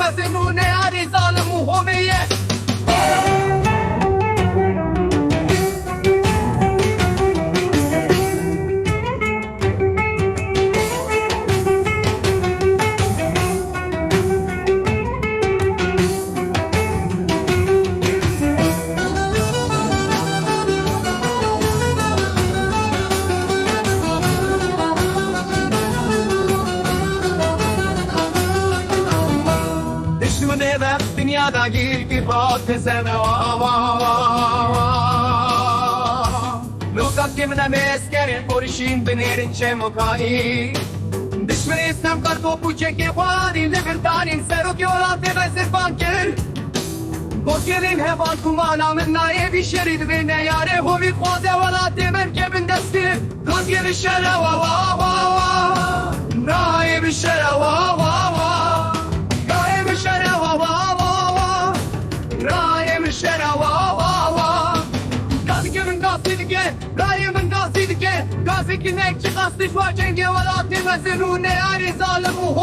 وزنون یاری ظالم و همیه dünyada bir batizeme Lukat kimine meskerin porişin benerin çemukai Düşmeni istem kar topu çeke vadi Libertanin seruk yola tebezir banker Bozgerin hevan kumana min naye bir şerid bine yare Hovi koze vala temer kebin desti Gazge bir şere va va va va Naye bir şere va va va Naye bir şere va va Gazi kinek çıkastı şu cenge vela temezinu ne ari zalim u